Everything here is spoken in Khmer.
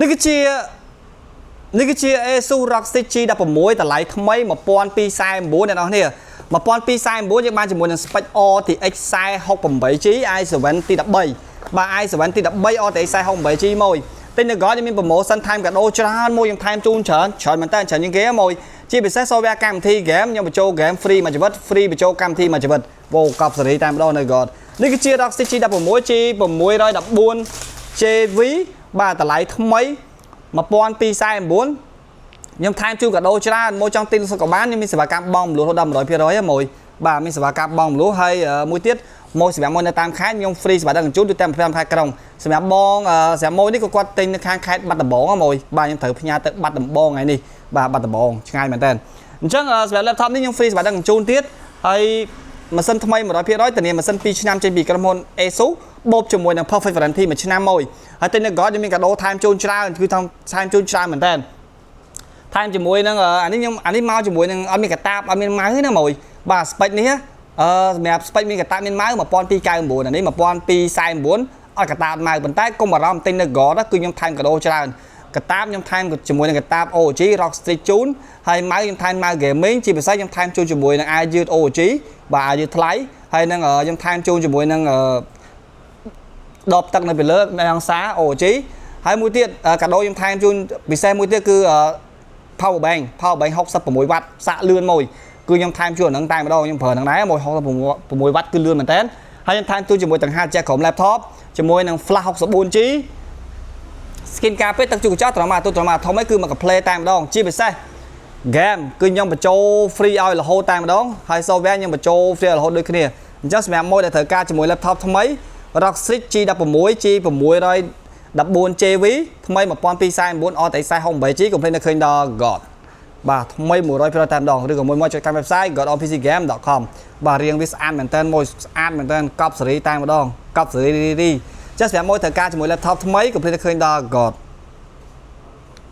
នេះគឺជា ASUS ROG Strix G16 តម្លៃថ្មី1249អ្នកនរគ្នា1249យើងបានជាមួយនឹង spec RTX 4068G i7 ទី13បាទ i7 ទី13 RTX 4068G មួយទិញនៅក្រៅមាន promotion time កាដូច្រើនមួយខ្ញុំថែមជូនច្រើនមែនតើច្រើនជាងគេមួយជាពិសេស software កម្មវិធី game ខ្ញុំបញ្ចូល game free មួយជីវិត free បញ្ចូលកម្មវិធីមួយជីវិតវ៉ូកប់សេរីតែម្ដងនៅក្រៅនេះគឺជា ROG Strix G16 G614JV បាទតម្លៃថ្មី1249ខ្ញុំថែមជូនកាដូច្រើនមួយចង់ទិញសុខបានខ្ញុំមានសេវាកម្មបងមលុះដល់ 100% មួយបាទមានសេវាកម្មបងមលុះហើយមួយទៀតមកសម្រាប់មកនៅតាមខេត្តខ្ញុំ free សេវាដឹកជញ្ជូនទៅតាម5ខេត្តក្រុងសម្រាប់បងសម្រាប់មួយនេះក៏គាត់ទិញនៅខាងខេត្តបាត់ដំបងមួយបាទខ្ញុំត្រូវផ្ញើទៅបាត់ដំបងថ្ងៃនេះបាទបាត់ដំបងឆ្ងាយមែនតើអញ្ចឹងសម្រាប់ laptop នេះខ្ញុំ free សេវាដឹកជញ្ជូនទៀតហើយម៉ាស៊ីនថ្មី 100% ធានាម៉ាស៊ីន2ឆ្នាំចេញពីក្រុមហ៊ុន ASUS បូកជាមួយនឹង Perfect Warranty មួយឆ្នាំមួយហើយទិញនៅក្រៅខ្ញុំមានកាដូថែមជូនច្រើនគឺថែមជូនច្រើនមែនតើថែមជាមួយនឹងអានេះមកជាមួយនឹងអត់មានកតាបអត់មានម៉ៅទេណាមួយបាទ spec នេះសម្រាប់ spec មានកតាបមានម៉ៅ1299អានេះ1249អត់កតាបម៉ៅប៉ុន្តែកុំអារម្មណ៍ទិញនៅក្រៅគឺខ្ញុំថែមកាដូច្រើនកតាបខ្ញុំថែមជាមួយនឹងកតាប OG ROG Strix ជូនហើយម៉ៅខ្ញុំថែមម៉ៅ gaming ជាពិសេសខ្ញុំថែមជូនជាមួយនឹងអាយឺត OG បាទអាយឺតថ្លៃហើយនឹងខ្ញុំថែមជូនជាមួយនឹងដបទឹកនៅពីលើនៅអង្សា OG ហើយមួយទៀតកាដូខ្ញុំថែមជូនពិសេសមួយទៀតគឺ power bank 66 វ៉ាត់សាក់លឿនមួយគឺខ្ញុំថែមជូនហ្នឹងតែម្ដងខ្ញុំប្រើហ្នឹងដែរ66 វ៉ាត់គឺលឿនមែនតើហើយខ្ញុំថែមជូនជាមួយទាំង hard jack ក្រុម laptop ជាមួយនឹង flash 64G skin card ពេកទឹកជូរកញ្ចក់ត្រង់មកទូត្រង់មកធំឯងគឺមក play តែម្ដងជាពិសេស game គឺខ្ញុំបញ្ចូល free ឲ្យរហូតតែម្ដងហើយ software ខ្ញុំបញ្ចូល free រហូតដូចគ្នាអញ្ចឹងសម្រាប់មួយដែលត្រូវការជាមួយ laptop ថ្មី ROG Strix G16 G614JV ថ្មី1249 RTX 4068G កុំភ្លេចនៅឃើញដល់ God បាទថ្មី 100% តែម្ដងឬក៏មួយមកចូលកាន់ website godonpcgame.com បាទរៀងវាស្អាតមែនតើមួយស្អាតមែនតើកប់សេរីតែម្ដងកប់សេរីចាស់សម្រាប់មួយត្រូវការជាមួយ laptop ថ្មីកុំភ្លេចនៅឃើញដល់ God